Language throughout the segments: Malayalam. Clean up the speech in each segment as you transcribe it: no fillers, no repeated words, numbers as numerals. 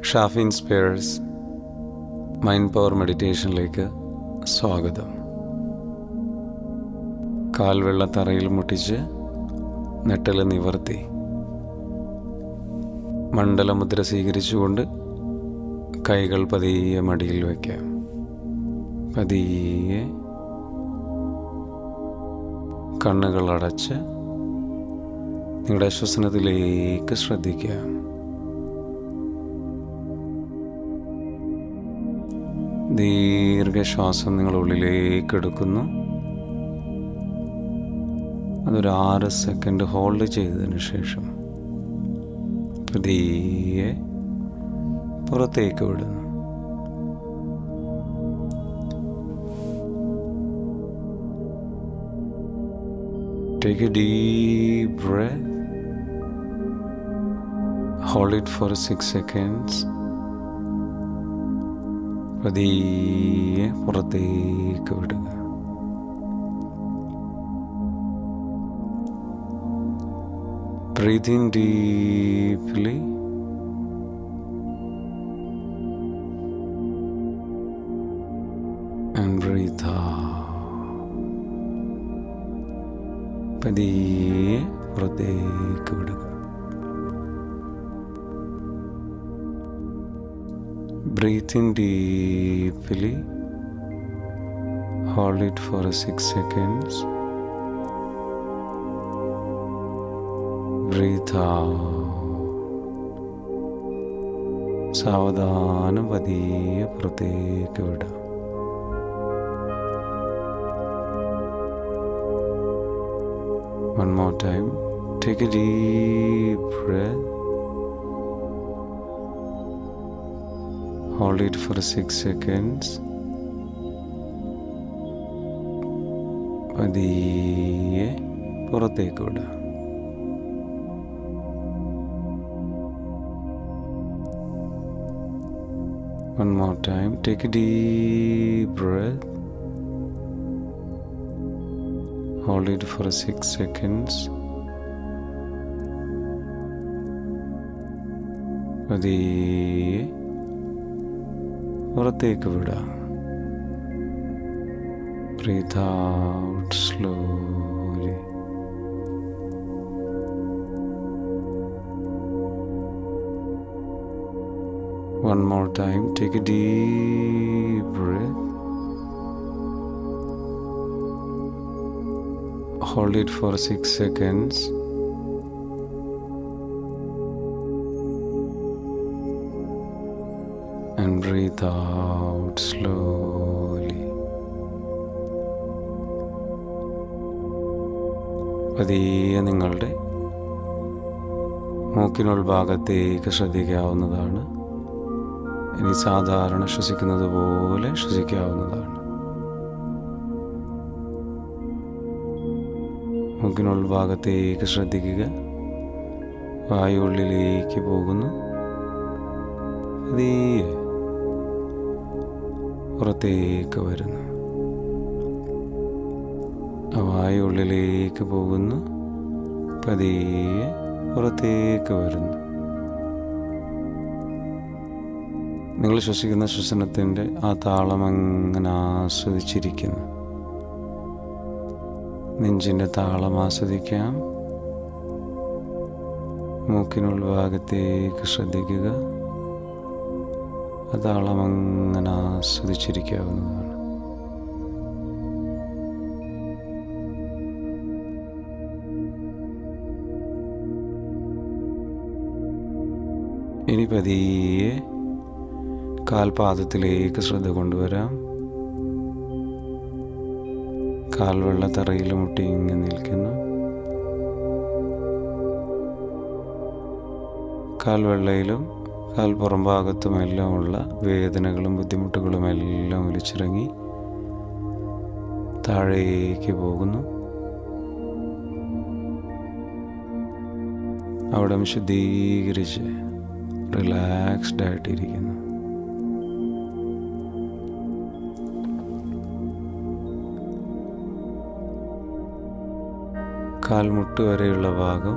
ഷാഫി ഇൻസ്പയർസ് മൈൻഡ് പവർ മെഡിറ്റേഷനിലേക്ക് സ്വാഗതം. കാൽവെള്ള തറയിൽ മുട്ടിച്ച് നെട്ടൽ നിവർത്തി മണ്ഡലമുദ്ര സ്വീകരിച്ചുകൊണ്ട് കൈകൾ പതിയെ മടിയിൽ വയ്ക്കാം. പതിയെ കണ്ണുകൾ അടച്ച് നിങ്ങളുടെ ശ്വസനത്തിലേക്ക് ശ്രദ്ധിക്കുക. ദീർഘശ്വാസം നിങ്ങൾ ഉള്ളിലേക്ക് എടുക്കുന്നു. അതൊരു 6 സെക്കൻഡ് ഹോൾഡ് ചെയ്തതിന് ശേഷം പതിയെ പുറത്തേക്ക് വിടുന്നു. Take a deep breath. Hold it for 6 seconds. പതിയെ പുറത്തേക്ക് വിടുക. Breathe in deeply. And breathe out. പതിയെ പുറത്തേക്ക് വിടുക. Breathe in deeply. Hold it for 6 seconds. Breathe out. സാവധാനം പതിയെ പുറത്തേക്ക് വിടുക. One more time. Take a deep breath. Hold it for 6 seconds. പതിയെ പുറത്തേക്ക് വിടുക. One more time. Take a deep breath. Hold it for 6 seconds. പതിയെ പുറത്തേക്ക് വിടാം. Breathe out slowly. One more time. Take a deep breath. Hold it for 6 seconds. And breathe out slowly. പതിയെ നിങ്ങളുടെ മൂക്കിനുൾഭാഗത്തേക്ക് ശ്രദ്ധിക്കാവുന്നതാണ്. ഇനി സാധാരണ ശ്വസിക്കുന്നത് പോലെ ശ്വസിക്കാവുന്നതാണ്. മൂക്കിനുൾഭാഗത്തേക്ക് ശ്രദ്ധിക്കുക. വായു ഉള്ളിലേക്ക് പോകുന്നു. പതിയെ പുറത്തേക്ക് വരുന്നു. വായു ഉള്ളിലേക്ക് പോകുന്നു. പതിയെ പുറത്തേക്ക് വരുന്നു. നിങ്ങൾ ശ്വസിക്കുന്ന ശ്വസനത്തിൻ്റെ ആ താളം അങ്ങനെ ആസ്വദിച്ചിരിക്കുന്നു. നെഞ്ചിൻ്റെ താളം ആസ്വദിക്കാം. മൂക്കിനുൾഭാഗത്തേക്ക് ശ്രദ്ധിക്കുക. ആ താളം അങ്ങനെ ആസ്വദിച്ചിരിക്കാവുന്നതാണ്. ഇനി പതിയെ കാൽപാദത്തിലേക്ക് ശ്രദ്ധ കൊണ്ടുവരാം. കാൽവെള്ള തറയിൽ മുട്ടി ഇങ്ങനെ നിൽക്കുന്നു. കാൽവെള്ളയിലും കാൽപ്പുറം ഭാഗത്തുമെല്ലാമുള്ള വേദനകളും ബുദ്ധിമുട്ടുകളും എല്ലാം ഒലിച്ചിറങ്ങി താഴേക്ക് പോകുന്നു. അവിടെ ശുദ്ധീകരിച്ച് റിലാക്സ്ഡ് ആയിട്ടിരിക്കുന്നു. കാൽമുട്ട് വരെയുള്ള ഭാഗം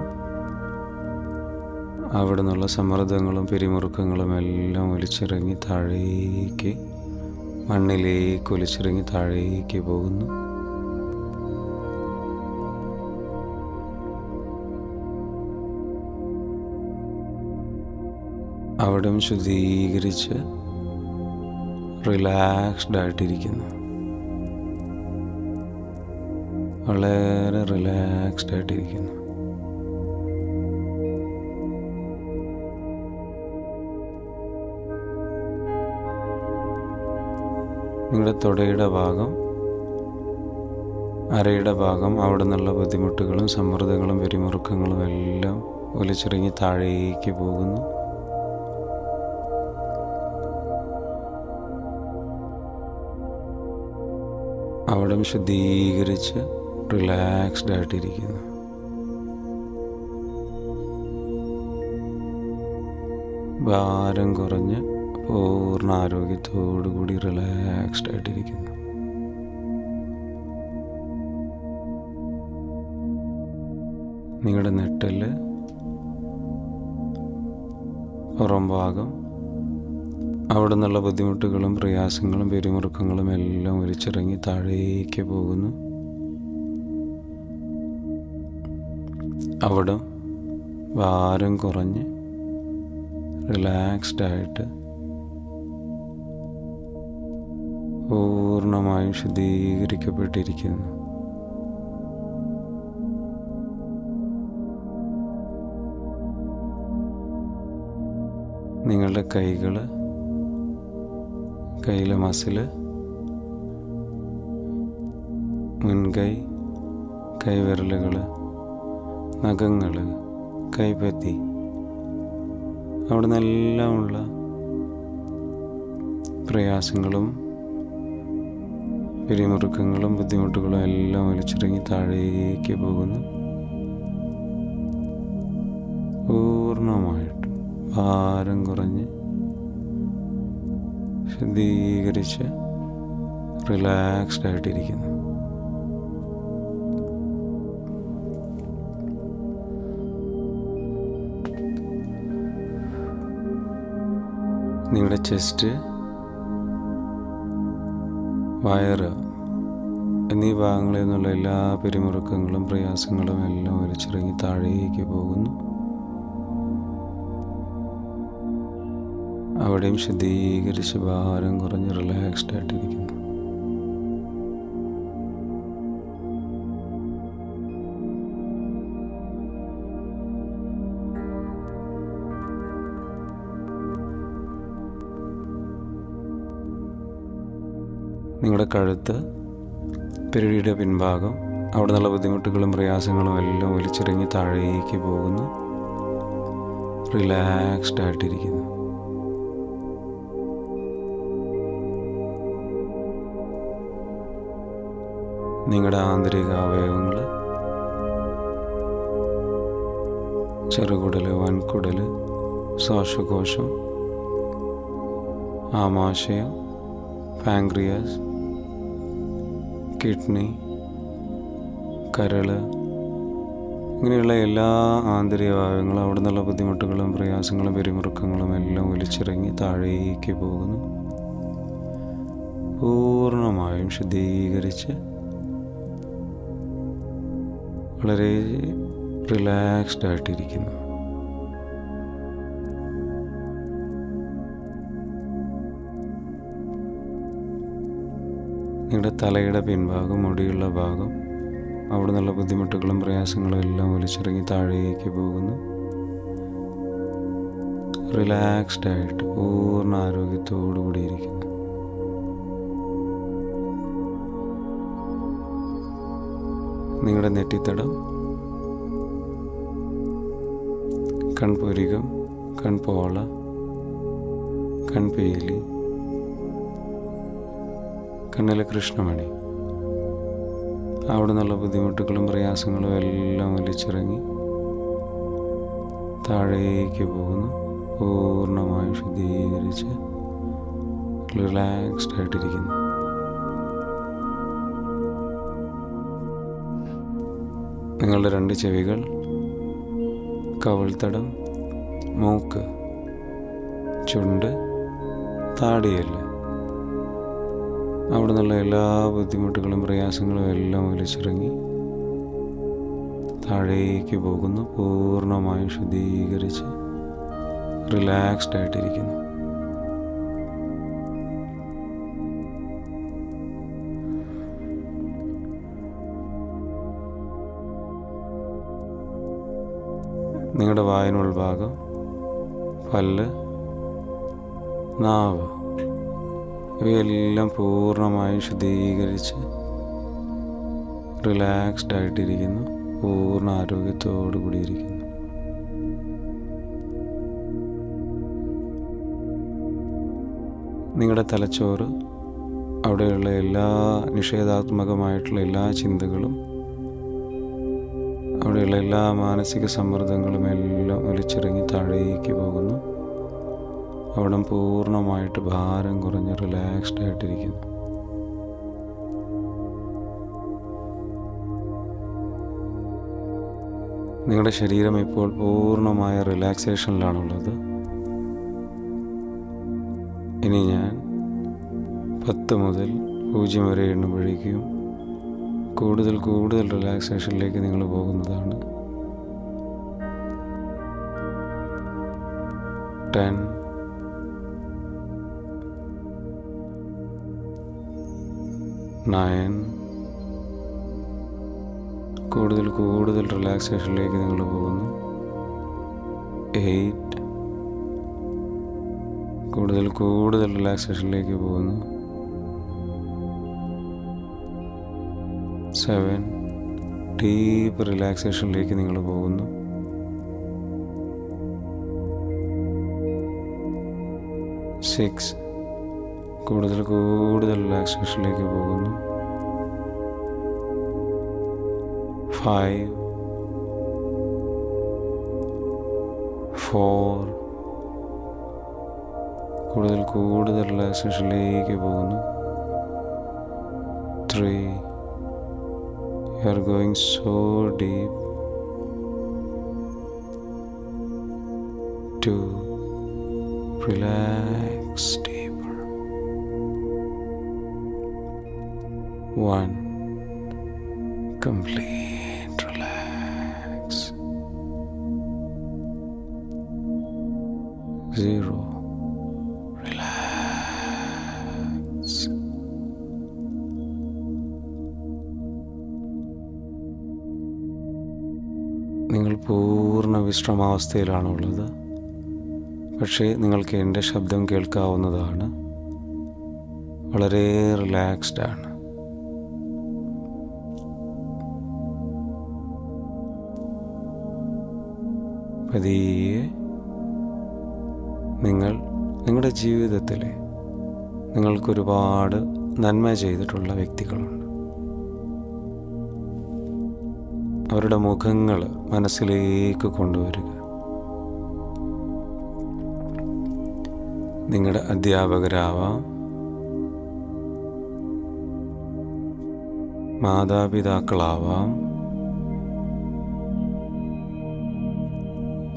അവിടെ നിന്നുള്ള സമ്മർദ്ദങ്ങളും പിരിമുറുക്കങ്ങളും എല്ലാം ഒലിച്ചിറങ്ങി താഴേക്ക്, മണ്ണിലേക്ക് ഒലിച്ചിറങ്ങി താഴേക്ക് പോകുന്നു. അവിടം ശുദ്ധീകരിച്ച് റിലാക്സ്ഡ് ആയിട്ടിരിക്കുന്നു. വളരെ റിലാക്സ്ഡ് ആയിട്ടിരിക്കുന്നു. നിങ്ങളുടെ തുടയുടെ ഭാഗം, അരയുടെ ഭാഗം, അവിടെ നിന്നുള്ള ബുദ്ധിമുട്ടുകളും സമ്മർദ്ദങ്ങളും പിരിമുറുക്കങ്ങളും എല്ലാം ഒലിച്ചിറങ്ങി താഴേക്ക് പോകുന്നു. അവിടം ശുദ്ധീകരിച്ച് റിലാക്സ്ഡ് ആയിട്ടിരിക്കുന്നു. ഭാരം കുറഞ്ഞ് പൂർണ്ണ ആരോഗ്യത്തോടു കൂടി റിലാക്സ്ഡ് ആയിട്ടിരിക്കുന്നു. നിങ്ങളുടെ നെട്ടല്, പുറം ഭാഗം, അവിടെ നിന്നുള്ള ബുദ്ധിമുട്ടുകളും പ്രയാസങ്ങളും പിരിമുറുക്കങ്ങളും എല്ലാം ഒലിച്ചിറങ്ങി താഴേക്ക് പോകുന്നു. അവിടം ഭാരം കുറഞ്ഞ് റിലാക്സ്ഡ് ആയിട്ട് പൂർണ്ണമായും ശുദ്ധീകരിക്കപ്പെട്ടിരിക്കുന്നു. നിങ്ങളുടെ കൈകൾ, കയ്യിലെ മസില്, മുൻകൈ, കൈവിരലുകൾ, നഖങ്ങൾ, കൈപ്പത്തി, അവിടെ നിന്നെല്ലാമുള്ള പ്രയാസങ്ങളും പിരിമുറുക്കങ്ങളും ബുദ്ധിമുട്ടുകളും എല്ലാം ഒലിച്ചിറങ്ങി താഴേക്ക് പോകുന്നു. പൂർണ്ണമായിട്ടും ഭാരം കുറഞ്ഞ് ശുദ്ധീകരിച്ച് റിലാക്സ്ഡ് ആയിട്ടിരിക്കുന്നു. നിങ്ങളുടെ ചെസ്റ്റ്, വയറ് എന്നീ ഭാഗങ്ങളിൽ നിന്നുള്ള എല്ലാ പിരിമുറുക്കങ്ങളും പ്രയാസങ്ങളും എല്ലാം ഒലിച്ചിറങ്ങി താഴേക്ക് പോകുന്നു. അവിടെയും ശുദ്ധീകരിച്ച് ഭാരം കുറഞ്ഞ് റിലാക്സ്ഡ് ആയിട്ടിരിക്കുന്നു. നിങ്ങളുടെ കഴുത്ത്, പെരുവിയുടെ പിൻഭാഗം, അവിടെ നിന്നുള്ള ബുദ്ധിമുട്ടുകളും പ്രയാസങ്ങളും എല്ലാം ഒലിച്ചിറങ്ങി താഴേക്ക് പോകുന്നു. റിലാക്സ്ഡ് ആയിട്ടിരിക്കുന്നു. നിങ്ങളുടെ ആന്തരിക അവയവങ്ങൾ, ചെറുകുടൽ, വൻകുടൽ, ശ്വാസകോശം, ആമാശയം, പാൻക്രിയാസ്, കിഡ്നി, കരൾ, ഇങ്ങനെയുള്ള എല്ലാ ആന്തരിക അവയവങ്ങളും അവിടെ നിന്നുള്ള ബുദ്ധിമുട്ടുകളും പ്രയാസങ്ങളും പിരിമുറുക്കങ്ങളും എല്ലാം ഒലിച്ചിറങ്ങി താഴേക്ക് പോകുന്നു. പൂർണ്ണമായും ശുദ്ധീകരിച്ച് വളരെ റിലാക്സ്ഡ് ആയിട്ടിരിക്കുന്നു. നിങ്ങളുടെ തലയുടെ പിൻഭാഗം, മുടിയുള്ള ഭാഗം, അവിടെ നിന്നുള്ള ബുദ്ധിമുട്ടുകളും പ്രയാസങ്ങളും എല്ലാം ഒലിച്ചിറങ്ങി താഴേക്ക് പോകുന്നു. റിലാക്സ്ഡ് ആയിട്ട് പൂർണ്ണ ആരോഗ്യത്തോടു കൂടിയിരിക്കുന്നു. നിങ്ങളുടെ നെറ്റിത്തടം, കൺപുരികം, കൺപോള, കൺപീലി, കണ്ണിലെ കൃഷ്ണമണി, അവിടെ നിന്നുള്ള ബുദ്ധിമുട്ടുകളും പ്രയാസങ്ങളും എല്ലാം ഒലിച്ചിറങ്ങി താഴേക്ക് പോകുന്നു. പൂർണ്ണമായും ശുദ്ധീകരിച്ച് റിലാക്സ്ഡ് ആയിട്ടിരിക്കുന്നു. നിങ്ങളുടെ രണ്ട് ചെവികൾ, കവിൾത്തടം, മൂക്ക്, ചുണ്ട്, താടിയല്ല്, അവിടെ നിന്നുള്ള എല്ലാ ബുദ്ധിമുട്ടുകളും പ്രയാസങ്ങളും എല്ലാം ഒലിച്ചിറങ്ങി താഴേക്ക് പോകുന്നു. പൂർണ്ണമായും ശുദ്ധീകരിച്ച് റിലാക്സ്ഡ് ആയിട്ടിരിക്കുന്നു. നിങ്ങളുടെ വായനുൾഭാഗം, പല്ല്, നാവ് ഇവയെല്ലാം പൂർണ്ണമായും ശുദ്ധീകരിച്ച് റിലാക്സ്ഡ് ആയിട്ടിരിക്കുന്നു. പൂർണ്ണ ആരോഗ്യത്തോടു കൂടിയിരിക്കുന്നു. നിങ്ങളുടെ തലച്ചോറ്, അവിടെയുള്ള എല്ലാ നിഷേധാത്മകമായിട്ടുള്ള എല്ലാ ചിന്തകളും, അവിടെയുള്ള എല്ലാ മാനസിക സമ്മർദ്ദങ്ങളും എല്ലാം ഒലിച്ചിറങ്ങി താഴേക്ക് പോകുന്നു. അവിടം പൂർണ്ണമായിട്ട് ഭാരം കുറഞ്ഞ് റിലാക്സ്ഡ് ആയിട്ടിരിക്കുന്നു. നിങ്ങളുടെ ശരീരം ഇപ്പോൾ പൂർണ്ണമായ റിലാക്സേഷനിലാണുള്ളത്. ഇനി ഞാൻ 10 മുതൽ 0 വരെ എണ്ണുമ്പോഴേക്കും കൂടുതൽ കൂടുതൽ റിലാക്സേഷനിലേക്ക് നിങ്ങൾ പോകുന്നതാണ്. 10, 9, കൂടുതൽ കൂടുതൽ റിലാക്സേഷനിലേക്ക് നിങ്ങൾ പോകുന്നു. 8, കൂടുതൽ കൂടുതൽ റിലാക്സേഷനിലേക്ക് പോകുന്നു. 7, ഡീപ്പ് റിലാക്സേഷനിലേക്ക് നിങ്ങൾ പോകുന്നു. 6, കൂടുതൽ കൂടുതൽ റിലാക്സേഷനിലേക്ക് പോകുന്നു. 5, 4, കൂടുതൽ കൂടുതൽ റിലാക്സേഷനിലേക്ക് പോകുന്നു. 3, you are going so deep. 2, relax deeper. 1, complete relax. 0, relax. നിങ്ങൾ പൂർണ്ണ വിശ്രമാവസ്ഥയിലാണുള്ളത്. പക്ഷേ നിങ്ങൾക്ക് എൻ്റെ ശബ്ദം കേൾക്കാവുന്നതാണ്. വളരെ റിലാക്സ്ഡ് ആണ്. പതിയെ നിങ്ങളുടെ ജീവിതത്തിൽ നിങ്ങൾക്കൊരുപാട് നന്മ ചെയ്തിട്ടുള്ള വ്യക്തികളുണ്ട്. അവരുടെ മുഖങ്ങൾ മനസ്സിലേക്ക് കൊണ്ടുവരിക. നിങ്ങളുടെ അധ്യാപകരാവാം, മാതാപിതാക്കളാവാം,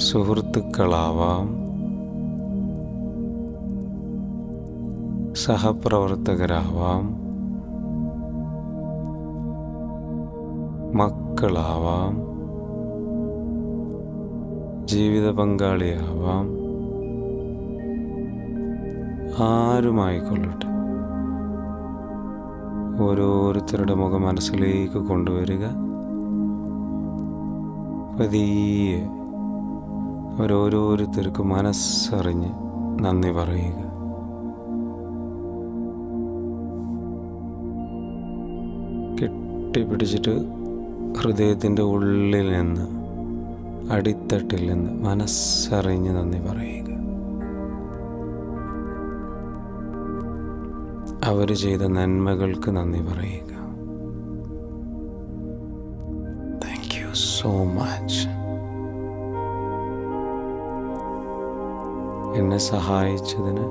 സുഹൃത്തുക്കളാവാം, സഹപ്രവർത്തകരാവാം, മക്കളാവാം, ജീവിത പങ്കാളിയാവാം, ആരുമായിക്കൊള്ളട്ടെ. ഓരോരുത്തരുടെ മുഖം മനസ്സിലേക്ക് കൊണ്ടുവരിക. പതിയെ അവരോരോരുത്തർക്കും മനസ്സറിഞ്ഞ് നന്ദി പറയുക. കെട്ടിപ്പിടിച്ചിട്ട് ഹൃദയത്തിൻ്റെ ഉള്ളിൽ നിന്ന്, അടിത്തട്ടിൽ നിന്ന് മനസ്സറിഞ്ഞ് നന്ദി പറയുക. അവർ ചെയ്ത നന്മകൾക്ക് നന്ദി പറയുക. Thank you so much. എന്നെ സഹായിച്ചതിന്,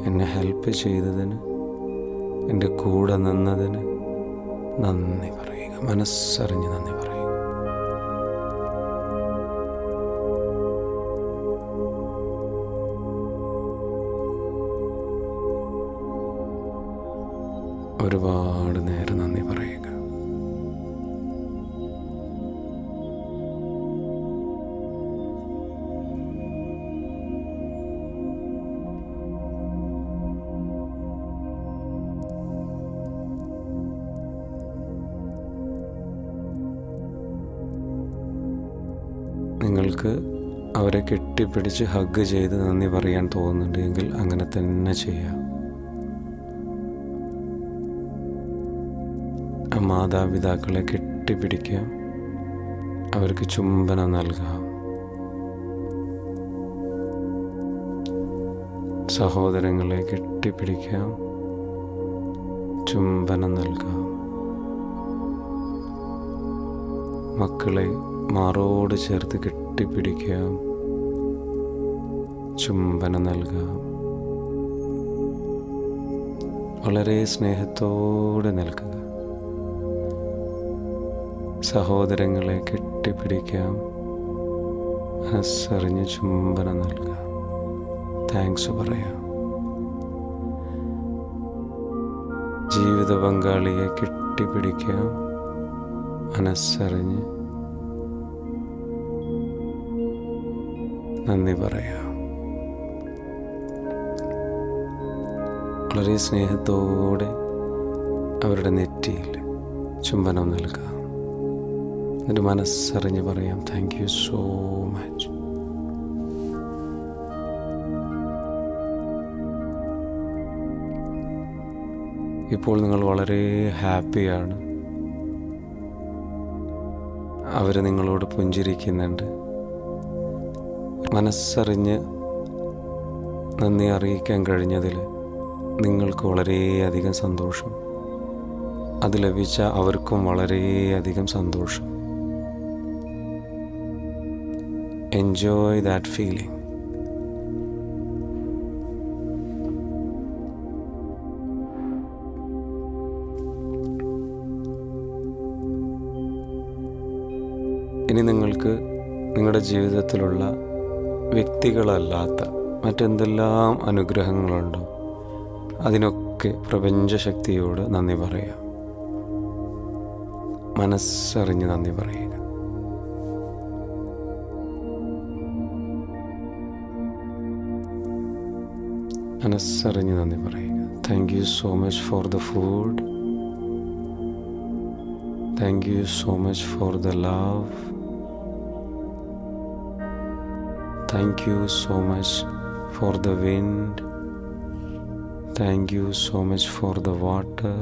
എന്നെ ഹെൽപ്പ് ചെയ്തതിന്, എൻ്റെ കൂടെ നിന്നതിന് നന്ദി പറയുക. മനസ്സറിഞ്ഞ് നന്ദി പറയുക. ഒരുപാട് നേരം നന്ദി പറയുക. നിങ്ങൾക്ക് അവരെ കെട്ടിപ്പിടിച്ച് ഹഗ് ചെയ്ത് നന്ദി പറയാൻ തോന്നുന്നുണ്ടെങ്കിൽ അങ്ങനെ തന്നെ ചെയ്യാം. മാതാപിതാക്കളെ കെട്ടിപ്പിടിക്കാം, അവർക്ക് ചുംബനം നൽകാം. സഹോദരങ്ങളെ കെട്ടിപ്പിടിക്കാം, ചുംബനം നൽകാം. മക്കളെ മാറോട് ചേർത്ത് കെട്ടിപ്പിടിക്കാം, ചുംബനം നൽകാം. വളരെ സ്നേഹത്തോടെ നിൽക്കുക. സഹോദരങ്ങളെ കെട്ടിപ്പിടിക്കാം, മനസ്സറിഞ്ഞ് ചുംബനം നൽകാം, താങ്ക്സ് പറയാം. ജീവിത പങ്കാളിയെ കെട്ടിപ്പിടിക്കാം, മനസ്സറിഞ്ഞ് നന്ദി പറയാം. വളരെ സ്നേഹത്തോടെ അവരുടെ നെറ്റിയിൽ ചുംബനം നൽകാം. എന്നിട്ട് മനസ്സറിഞ്ഞ് പറയാം, താങ്ക് യു സോ മച്ച്. ഇപ്പോൾ നിങ്ങൾ വളരെ ഹാപ്പിയാണ്. അവർ നിങ്ങളോട് പുഞ്ചിരിക്കുന്നുണ്ട്. മനസ്സറിഞ്ഞ് നന്ദി അറിയിക്കാൻ കഴിഞ്ഞതിൽ നിങ്ങൾക്ക് വളരെയധികം സന്തോഷം. അത് ലഭിച്ച അവർക്കും വളരെയധികം സന്തോഷം. Enjoy that feeling. ഇനി നിങ്ങൾക്ക് നിങ്ങളുടെ ജീവിതത്തിലുള്ള വ്യക്തികളല്ലാത്ത മറ്റെന്തെല്ലാം അനുഗ്രഹങ്ങളുണ്ടോ അതിനൊക്കെ പ്രപഞ്ചശക്തിയോട് നന്ദി പറയാം. മനസ്സറിഞ്ഞ് നന്ദി പറയുക. മനസ്സറിഞ്ഞ് നന്ദി പറയുക. Thank you so much for the food. Thank you so much for the love. Thank you so much for the wind. Thank you so much for the water.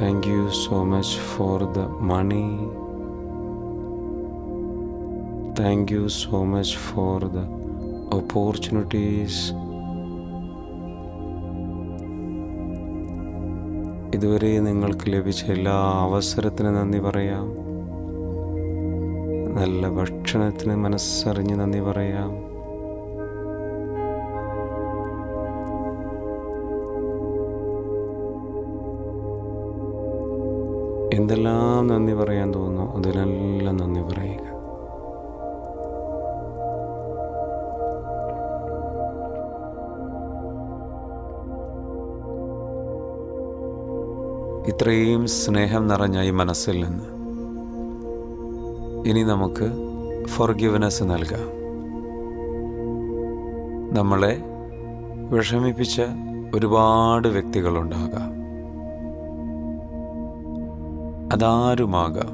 Thank you so much for the money. Thank you so much for the opportunities. ഇതുവരെ നിങ്ങൾക്ക് ലഭിച്ച എല്ലാ അവസരത്തിനും നന്ദി പറയാം. നല്ല ഭക്ഷണത്തിന് മനസ്സറിഞ്ഞ് നന്ദി പറയാം. എന്തെല്ലാം നന്ദി പറയാൻ തോന്നുന്നു അതിനെല്ലാം നന്ദി പറയുക. ഇത്രയും സ്നേഹം നിറഞ്ഞ ഈ മനസ്സിൽ നിന്ന് ഇനി നമുക്ക് ഫോർഗിവ്നെസ് നൽകാം. നമ്മളെ വിഷമിപ്പിച്ച ഒരുപാട് വ്യക്തികളുണ്ടാകാം. അതാരുമാകാം.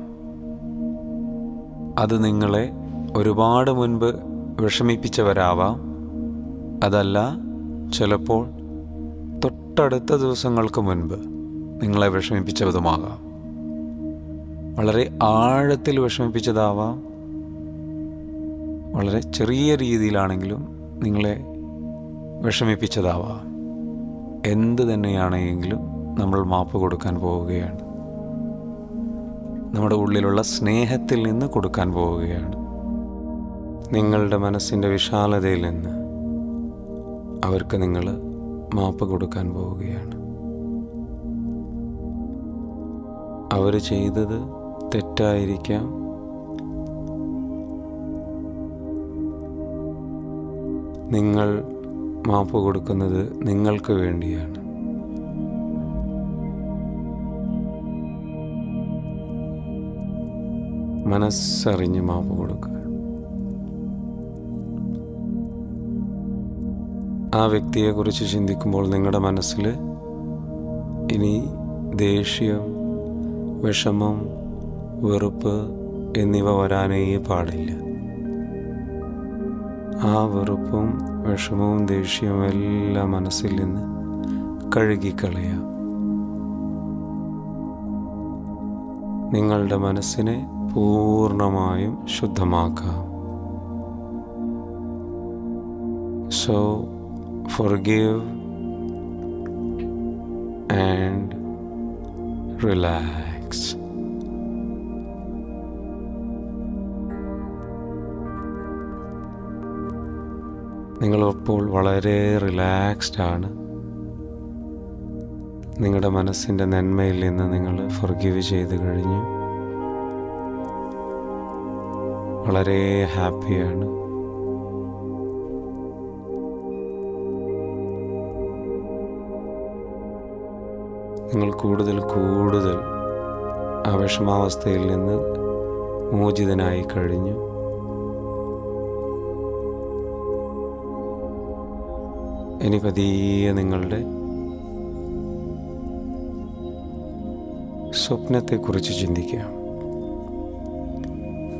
അത് നിങ്ങളെ ഒരുപാട് മുൻപ് വിഷമിപ്പിച്ചവരാവാം. അതല്ല, ചിലപ്പോൾ തൊട്ടടുത്ത ദിവസങ്ങൾക്ക് മുൻപ് നിങ്ങളെ വിഷമിപ്പിച്ചതുമാകാം. വളരെ ആഴത്തിൽ വിഷമിപ്പിച്ചതാവാം. വളരെ ചെറിയ രീതിയിലാണെങ്കിലും നിങ്ങളെ വിഷമിപ്പിച്ചതാവാം. എന്ത് തന്നെയാണെങ്കിലും നമ്മൾ മാപ്പ് കൊടുക്കാൻ പോവുകയാണ്. നമ്മുടെ ഉള്ളിലുള്ള സ്നേഹത്തിൽ നിന്ന് കൊടുക്കാൻ പോവുകയാണ്. നിങ്ങളുടെ മനസ്സിൻ്റെ വിശാലതയിൽ നിന്ന് അവർക്ക് നിങ്ങൾ മാപ്പ് കൊടുക്കാൻ പോവുകയാണ്. അവർ ചെയ്തത് തെറ്റായിരിക്കാം. നിങ്ങൾ മാപ്പ് കൊടുക്കുന്നത് നിങ്ങൾക്ക് വേണ്ടിയാണ്. മനസ്സറിഞ്ഞ് മാപ്പ് കൊടുക്കുക. ആ വ്യക്തിയെക്കുറിച്ച് ചിന്തിക്കുമ്പോൾ നിങ്ങളുടെ മനസ്സിൽ ഇനി ദേഷ്യം, വിഷമം, വെറുപ്പ് എന്നിവ വരാനേ പാടില്ല. ആ വെറുപ്പും വിഷമവും ദേഷ്യവും എല്ലാം മനസ്സിൽ നിന്ന് കഴുകിക്കളയാം. നിങ്ങളുടെ മനസ്സിനെ പൂർണ്ണമായും ശുദ്ധമാക്കാം. So forgive and relax. നിങ്ങളിപ്പോൾ വളരെ റിലാക്സ്ഡ് ആണ്. നിങ്ങളുടെ മനസ്സിൻ്റെ നന്മയിൽ നിന്ന് നിങ്ങൾ forgive ചെയ്ത് കഴിഞ്ഞു. വളരെ ഹാപ്പിയാണ്. നിങ്ങൾ കൂടുതൽ ആ വിഷമാവസ്ഥയിൽ നിന്ന് മോചിതനായി കഴിഞ്ഞു. ഇനി പതിയെ നിങ്ങളുടെ സ്വപ്നത്തെക്കുറിച്ച് ചിന്തിക്കാം.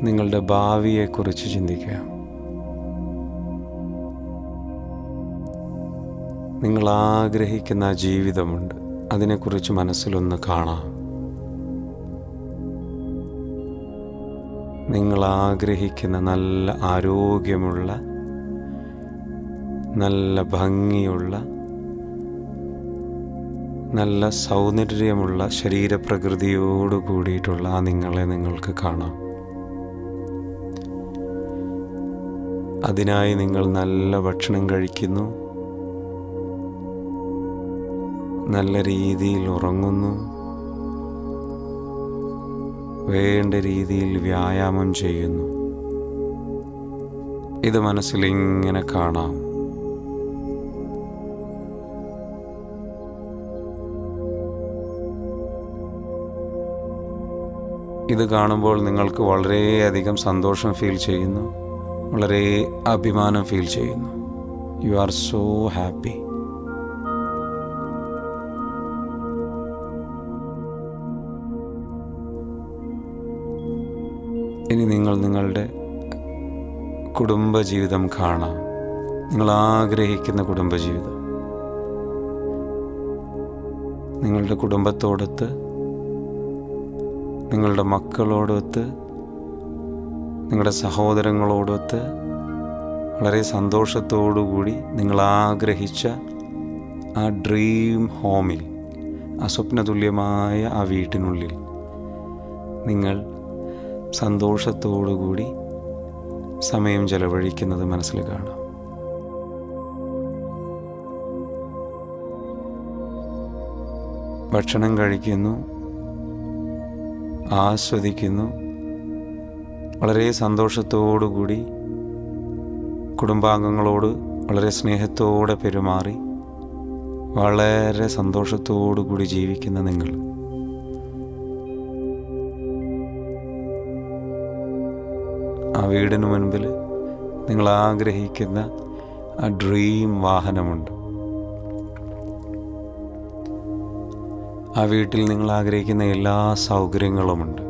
നിങ്ങളുടെ ഭാവിയെക്കുറിച്ച് ചിന്തിക്കാം. നിങ്ങൾ ആഗ്രഹിക്കുന്ന ജീവിതമുണ്ട്, അതിനെക്കുറിച്ച് മനസ്സിലൊന്ന് കാണാം. നിങ്ങൾ ആഗ്രഹിക്കുന്ന നല്ല ആരോഗ്യമുള്ള, നല്ല ഭംഗിയുള്ള, നല്ല സൗന്ദര്യമുള്ള ശരീരപ്രകൃതിയോട് കൂടിയിട്ടുള്ള ആ നിങ്ങളെ നിങ്ങൾക്ക് കാണാം. അതിനായി നിങ്ങൾ നല്ല ഭക്ഷണം കഴിക്കുന്നു, നല്ല രീതിയിൽ ഉറങ്ങുന്നു, വേണ്ട രീതിയിൽ വ്യായാമം ചെയ്യുന്നു. ഇത് മനസ്സിലിങ്ങനെ കാണാം. ഇത് കാണുമ്പോൾ നിങ്ങൾക്ക് വളരെയധികം സന്തോഷം ഫീൽ ചെയ്യുന്നു, വളരെ അഭിമാനം ഫീൽ ചെയ്യുന്നു. You are so happy. ഇനി നിങ്ങൾ നിങ്ങളുടെ കുടുംബജീവിതം കാണാം. നിങ്ങൾ ആഗ്രഹിക്കുന്ന കുടുംബജീവിതം. നിങ്ങളുടെ കുടുംബത്തോടൊത്ത്, നിങ്ങളുടെ മക്കളോടൊത്ത്, നിങ്ങളുടെ സഹോദരങ്ങളോടൊത്ത് വളരെ സന്തോഷത്തോടുകൂടി നിങ്ങൾ ആഗ്രഹിച്ച ആ ഡ്രീം ഹോമിൽ, ആ സ്വപ്നതുല്യമായ ആ വീട്ടിനുള്ളിൽ നിങ്ങൾ സന്തോഷത്തോടുകൂടി സമയം ചെലവഴിക്കുന്നത് മനസ്സിൽ കാണാം. ഭക്ഷണം കഴിക്കുന്നു, ആസ്വദിക്കുന്നു, വളരെ സന്തോഷത്തോടുകൂടി കുടുംബാംഗങ്ങളോട് വളരെ സ്നേഹത്തോടെ പെരുമാറി വളരെ സന്തോഷത്തോടുകൂടി ജീവിക്കുന്ന നിങ്ങൾ ആ വീടിന് മുൻപിൽ നിങ്ങൾ ആഗ്രഹിക്കുന്ന ആ ഡ്രീം വാഹനമുണ്ട്. ആ വീട്ടിൽ നിങ്ങൾ ആഗ്രഹിക്കുന്ന എല്ലാ സൗകര്യങ്ങളുമുണ്ട്.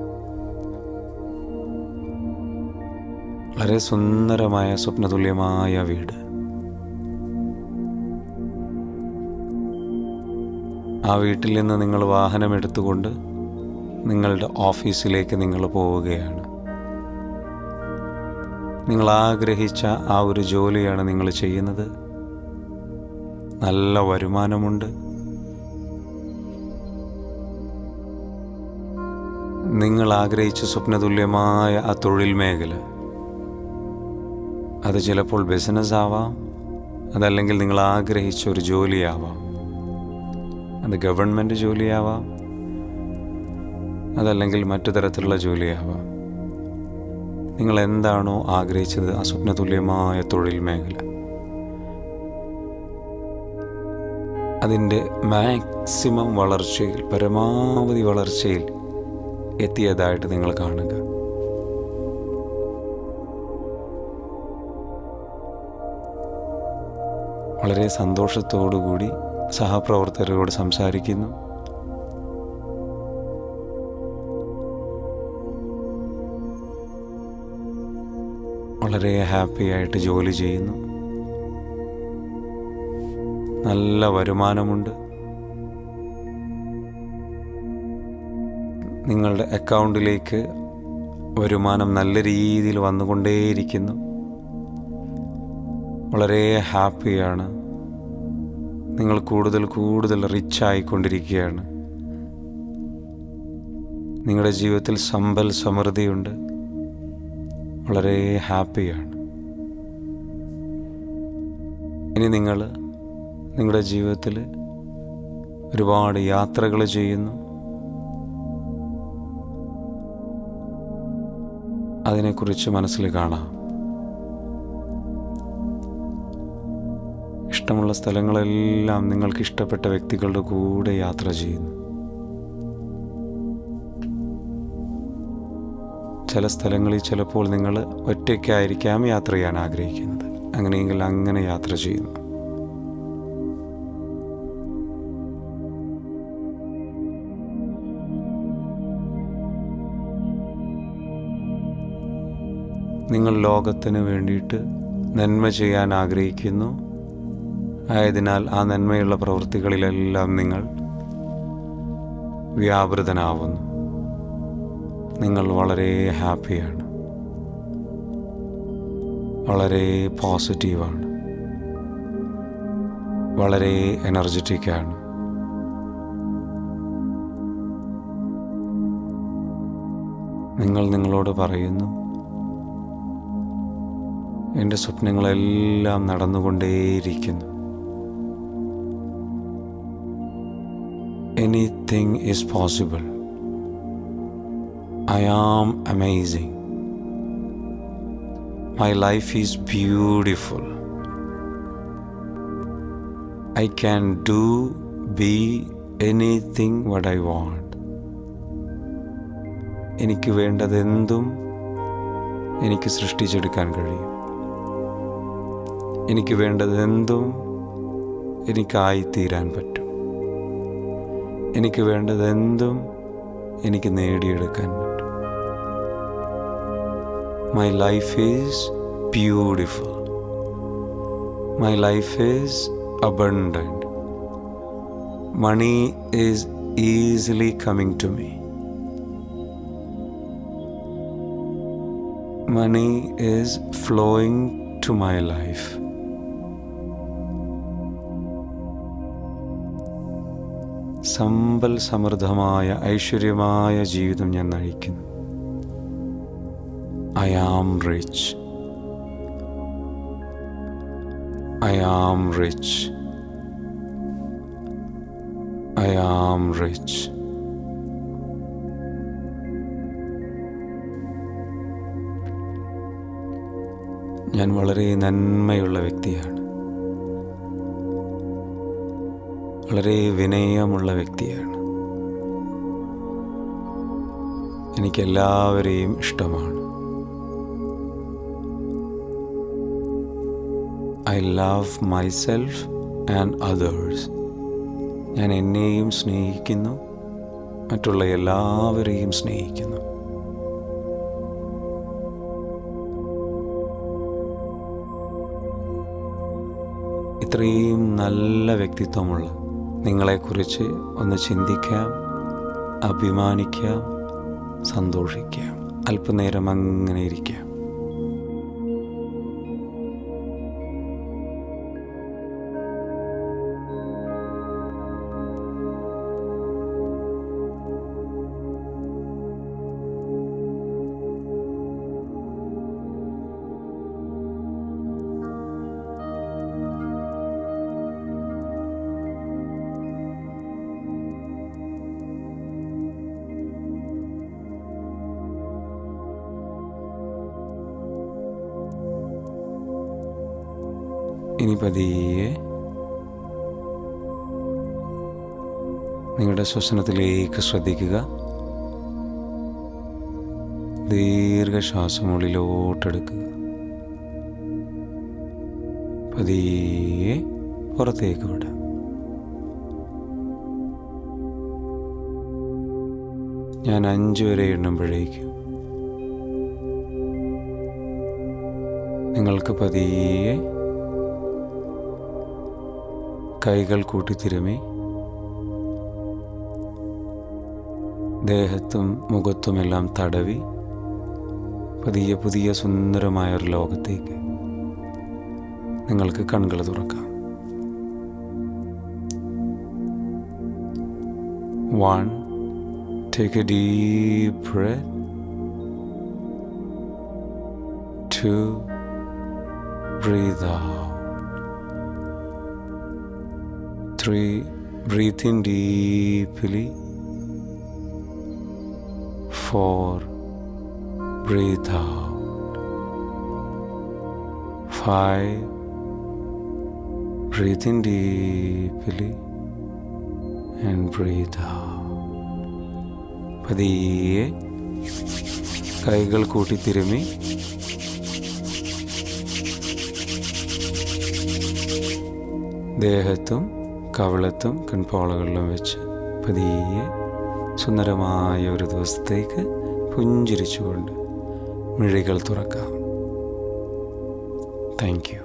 വളരെ സുന്ദരമായ സ്വപ്നതുല്യമായ വീട്. ആ വീട്ടിൽ നിന്ന് നിങ്ങൾ വാഹനമെടുത്തുകൊണ്ട് നിങ്ങളുടെ ഓഫീസിലേക്ക് നിങ്ങൾ പോവുകയാണ്. നിങ്ങൾ ആഗ്രഹിച്ച ആ ഒരു ജോലിയാണ് നിങ്ങൾ ചെയ്യുന്നത്. നല്ല വരുമാനമുണ്ട്. നിങ്ങൾ ആഗ്രഹിച്ച സ്വപ്നതുല്യമായ ആ തൊഴിൽ മേഖല, അത് ചിലപ്പോൾ ബിസിനസ് ആവാം, അതല്ലെങ്കിൽ നിങ്ങൾ ആഗ്രഹിച്ച ഒരു ജോലിയാവാം. അത് ഗവൺമെൻറ് ജോലിയാവാം, അതല്ലെങ്കിൽ മറ്റു തരത്തിലുള്ള ജോലിയാവാം. നിങ്ങൾ എന്താണോ ആഗ്രഹിച്ചത്, ആ സ്വപ്നതുല്യമായ തൊഴിൽ മേഖല, അതിൻ്റെ മാക്സിമം വളർച്ചയിൽ, പരമാവധി വളർച്ചയിൽ എത്തിയതായിട്ട് നിങ്ങൾ കാണുക. വളരെ സന്തോഷത്തോടുകൂടി സഹപ്രവർത്തകരോട് സംസാരിക്കുന്നു. വളരെ ഹാപ്പിയായിട്ട് ജോലി ചെയ്യുന്നു. നല്ല വരുമാനമുണ്ട്. നിങ്ങളുടെ അക്കൗണ്ടിലേക്ക് വരുമാനം നല്ല രീതിയിൽ വന്നുകൊണ്ടേയിരിക്കുന്നു. വളരെ ഹാപ്പിയാണ്. നിങ്ങൾ കൂടുതൽ കൂടുതൽ റിച്ചായിക്കൊണ്ടിരിക്കുകയാണ്. നിങ്ങളുടെ ജീവിതത്തിൽ സമ്പൽ സമൃദ്ധിയുണ്ട്. വളരെ ഹാപ്പിയാണ്. ഇനി നിങ്ങൾ നിങ്ങളുടെ ജീവിതത്തിൽ ഒരുപാട് യാത്രകൾ ചെയ്യുന്നു. അതിനെക്കുറിച്ച് മനസ്സിൽ കാണാം. ഇഷ്ടമുള്ള സ്ഥലങ്ങളെല്ലാം നിങ്ങൾക്ക് ഇഷ്ടപ്പെട്ട വ്യക്തികളുടെ കൂടെ യാത്ര ചെയ്യുന്നു. ചില സ്ഥലങ്ങളിൽ ചിലപ്പോൾ നിങ്ങൾ ഒറ്റയ്ക്കായിരിക്കാം യാത്ര ചെയ്യാൻ ആഗ്രഹിക്കുന്നത്. അങ്ങനെയെങ്കിൽ അങ്ങനെ യാത്ര ചെയ്യുന്നു. നിങ്ങൾ ലോകത്തിന് വേണ്ടിയിട്ട് നന്മ ചെയ്യാൻ ആഗ്രഹിക്കുന്നു. ആയതിനാൽ ആ നന്മയുള്ള പ്രവൃത്തികളിലെല്ലാം നിങ്ങൾ വ്യാപൃതനാവുന്നു. നിങ്ങൾ വളരെ ഹാപ്പിയാണ്, വളരെ പോസിറ്റീവാണ്, വളരെ എനർജറ്റിക്കാണ്. നിങ്ങൾ നിങ്ങളോട് പറയുന്നു, എൻ്റെ സ്വപ്നങ്ങളെല്ലാം നടന്നുകൊണ്ടേയിരിക്കുന്നു. Anything is possible. I am amazing. My life is beautiful. I can be anything what I want. എനിക്ക് വേണ്ടതെന്തും എനിക്ക് സൃഷ്ടിച്ചെടുക്കാൻ കഴിയും. എനിക്ക് വേണ്ടതെന്തും എനിക്കായിത്തീരാൻ പറ്റും. എനിക്ക് വേണ്ടതെന്തും എനിക്ക് നേടിയെടുക്കാൻ പറ്റും. My life is beautiful. My life is abundant. Money is easily coming to me. Money is flowing to my life. സമ്പൽ സമൃദ്ധമായ ഐശ്വര്യമായ ജീവിതം ഞാൻ നയിക്കുന്നു. I am rich. I am rich. I am rich. ഞാൻ വളരെ നന്മയുള്ള വ്യക്തിയാണ്. വളരെ വിനയമുള്ള വ്യക്തിയാണ്. എനിക്കെല്ലാവരെയും ഇഷ്ടമാണ്. I love myself and others. ഞാൻ എന്നെയും സ്നേഹിക്കുന്നു, മറ്റുള്ള എല്ലാവരെയും സ്നേഹിക്കുന്നു. ഇത്രയും നല്ല വ്യക്തിത്വമുള്ള നിങ്ങളെക്കുറിച്ച് ഒന്ന് ചിന്തിക്കാം, അഭിമാനിക്കാം, സന്തോഷിക്കാം. അല്പനേരം അങ്ങനെ ഇരിക്കാം. ഇനി പതിയെ നിങ്ങളുടെ ശ്വസനത്തിലേക്ക് ശ്രദ്ധിക്കുക. ദീർഘശ്വാസം ഉള്ളിലോട്ടെടുക്കുക. പതിയെ പുറത്തേക്ക് വിടാം. ഞാൻ 5 വരെ എണ്ണുമ്പോഴേക്കും നിങ്ങൾക്ക് പതിയെ കൈകൾ കൂട്ടിത്തിരുമി ദേഹത്തും മുഖത്തുമെല്ലാം തടവി പതിയെ പുതിയ സുന്ദരമായൊരു ലോകത്തേക്ക് നിങ്ങൾക്ക് കണ്ണുകൾ തുറക്കാം. 1. Take a deep breath. 2. Breathe out. 3. Breathe in deeply. 4. Breathe out. 5. Breathe in deeply and breathe out. പതിയെ കൈകൾ കൂട്ടിത്തിരുമി ദേഹത്തും കവിളത്തും കൺപോളകളിലും വെച്ച് പതിയെ സുന്ദരമായ ഒരു ദിവസത്തേക്ക് പുഞ്ചിരിച്ചുകൊണ്ട് മിഴികൾ തുറക്കാം. Thank you.